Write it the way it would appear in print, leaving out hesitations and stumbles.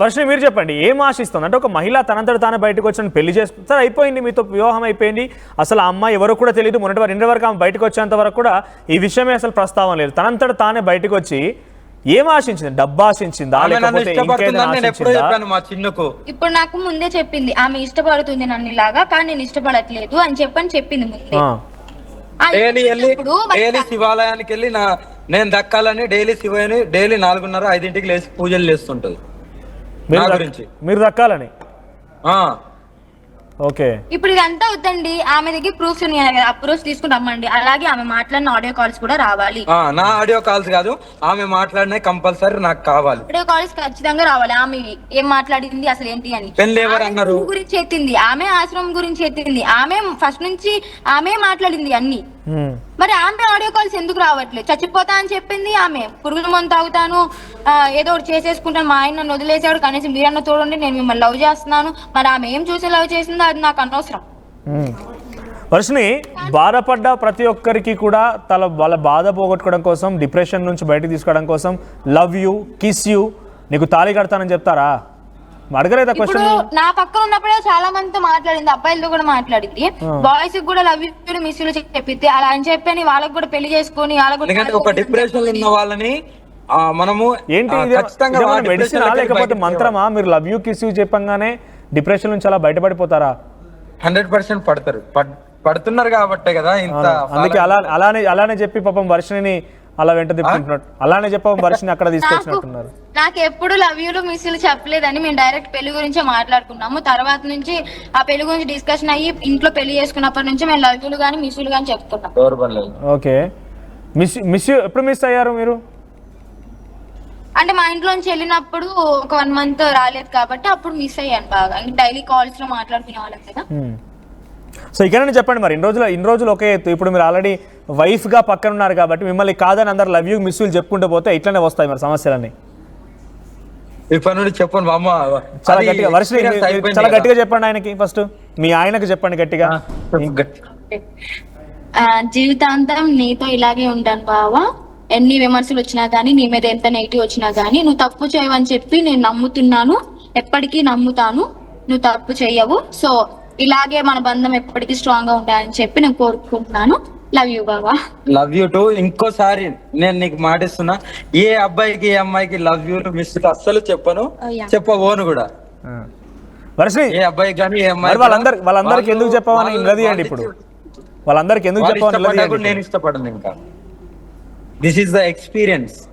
వర్షిణి మీరు చెప్పండి, ఏం ఆశిస్తుంది అంటే ఒక మహిళ తనంతట తానే బయటకు వచ్చిన పెళ్లి చేసుకుని సరే అయిపోయింది, మీతో వివాహం అయిపోయింది, అసలు ఆ అమ్మాయి ఎవరు కూడా తెలియదు, ఇంటి వరకు ఆమె బయటకు వచ్చేంత వరకు కూడా ఈ విషయమే అసలు ప్రస్తావన లేదు. తనంతట తానే బయటకు వచ్చి ఏం ఆశించింది? డబ్బు ఆశించిందా లేకపోతే ఇప్పుడు నాకు ముందే చెప్పింది ఆమె ఇష్టపడుతుంది నన్ను ఇలాగా, కానీ నేను ఇష్టపడట్లేదు అని చెప్పింది ముందే. డైలీ శివాలయానికి వెళ్ళి నేను దక్కాలని డైలీ శివని డైలీ 4:30-5 లేచి పూజలు చేస్తుంటది మీరు దక్కాలని. ఓకే, ఇప్పుడు ఇదంతా వద్దండి, ఆమె దగ్గర ప్రూఫ్స్ ఉన్నాయి, ఆ ప్రూఫ్స్ తీసుకుని రమ్మండి. అలాగే ఆమె మాట్లాడిన ఆడియో కాల్స్ కూడా రావాలి. నా ఆడియో కాల్స్ కాదు, ఆమె మాట్లాడిన కంపల్సరీ నాకు కావాలి. ఆడియో కాల్స్ ఖచ్చితంగా రావాలి. ఆమె ఏం మాట్లాడింది అసలు ఏంటి అని, పెళ్లి ఎవరు అన్నారు గురించి ఎత్తింది, ఆమె ఆశ్రమం గురించి ఎత్తింది, ఆమె ఫస్ట్ నుంచి ఆమె మాట్లాడింది అన్ని. మరి ఆమె ఆడియో కాల్స్ ఎందుకు రావట్లేదు? చచ్చిపోతా అని చెప్పింది ఆమె, పురుగుల మందు తాగుతాను, ఏదో ఒకటి చేసేసుకుంటాను, మా ఆయన నన్ను వదిలేసాడు, కనీసం మీరన్న చూడండి నేను మిమ్మల్ని లవ్ చేస్తున్నాను. మరి ఆమె ఏం చూసి లవ్ చేసిందో అది నాకు అనవసరం. వర్షిణి, బాధపడ్డ ప్రతి ఒక్కరికి కూడా వాళ్ళ బాధ పోగొట్టుకోవడం కోసం, డిప్రెషన్ నుంచి బయటకు తీసుకోవడం కోసం లవ్ యూ, కిస్ యూ, నీకు తాళి కడతానని చెప్తారా? అడగలేదా క్వశ్చన్? నా పక్కన ఉన్నప్పుడే చాలా మందితో మాట్లాడింది, అబ్బాయిలతో కూడా మాట్లాడింది, బాయ్స్ కూడా లవ్ యూ మిస్ యూ చెప్పితే అలా అని చెప్పని వాళ్ళకి కూడా పెళ్లి చేసుకుని ఒక డిప్రెషన్ ఉన్న వాళ్ళని మనము ఏంటి మెడిసిన్ లేకపోతే మంత్రమా? మీరు లవ్ యూ కిస్ యూ చెప్పంగానే డిప్రెషన్ నుంచి అలా బయటపడిపోతారా? 100% పడుతున్నారు కాబట్టే కదా ఇంత. అందుకే అలానే చెప్పి పాపం వర్షిణిని అలా వెంట తిప్పుకుంటున్నాడు, అలానే చెప్పాం వర్షిని అక్కడ తీసుకొచ్చినట్టున్నారు. నాకు ఎప్పుడు లవ్ యూలు మిస్లు చెప్పలేదని మేము డైరెక్ట్ పెళ్లి గురించే మాట్లాడుకున్నాము. తర్వాత నుంచి ఆ పెళ్లి గురించి డిస్కషన్ అయ్యి ఇంట్లో పెళ్లి చేసుకున్నప్పటి నుంచి మేము లవ్ యూలు గానీ మిస్లు గానీ చెప్తున్నాం. ఓకే, మిస్ ఎప్పుడు మిస్ అయ్యారు మీరు? అంటే మా ఇంట్లోంచి వెళ్ళినప్పుడు ఒక 1 month రాలేదు కాబట్టి అప్పుడు మిస్ అయ్యాను బాగా. డైలీ కాల్స్ లో మాట్లాడుకునే వాళ్ళం కదా. సో ఇక్కడ చెప్పండి, మరి ఇన్ని రోజులు ఒకే ఎత్తు, ఇప్పుడు మీరు ఆల్రెడీ వైఫ్ గా పక్కన ఉన్నారు కాబట్టి మిమ్మల్ని కాదని అందరు లవ్ యూ మిస్ యూ చెప్పుకుంటూ పోతే ఇట్లానే వస్తాయి మరి సమస్యలన్నీ. చెప్పండి చాలా గట్టిగా వర్షిణి, చాలా గట్టిగా చెప్పండి ఆయనకి, ఫస్ట్ మీ ఆయనకు చెప్పండి గట్టిగా. జీవితాంతం నీతో ఇలాగే ఉంటాను బావా, ఎన్ని విమర్శలు వచ్చినా గానీ, నీ మీద ఎంత నెగిటివ్ వచ్చినా గానీ నువ్వు తప్పు చేయవని చెప్పి నేను నమ్ముతున్నాను, ఎప్పటికీ నమ్ముతాను, నువ్వు తప్పు చెయ్యవు. సో ఇలాగే మన బంధం ఎప్పటికీ స్ట్రాంగ్ గా ఉండాలని చెప్పి నేను కోరుకుంటున్నాను. లవ్ యూ బావా. Love you two. ఇంకోసారి నేను నీకు మాటిస్తున్నా, ఏ అబ్బాయికి ఏ అమ్మాయికి లవ్ యూ మిస్ అస్సలు చెప్పను, చెప్పబోను కూడా. ఏ అబ్బాయికి కానీ ఏ అమ్మాయి వాళ్ళందరికి ఎందుకు చెప్పావని నిలదీయండి. ఇప్పుడు వాళ్ళందరికి ఎందుకు చెప్పావని నేను ఇష్టపడను ఇంకా. This is the experience.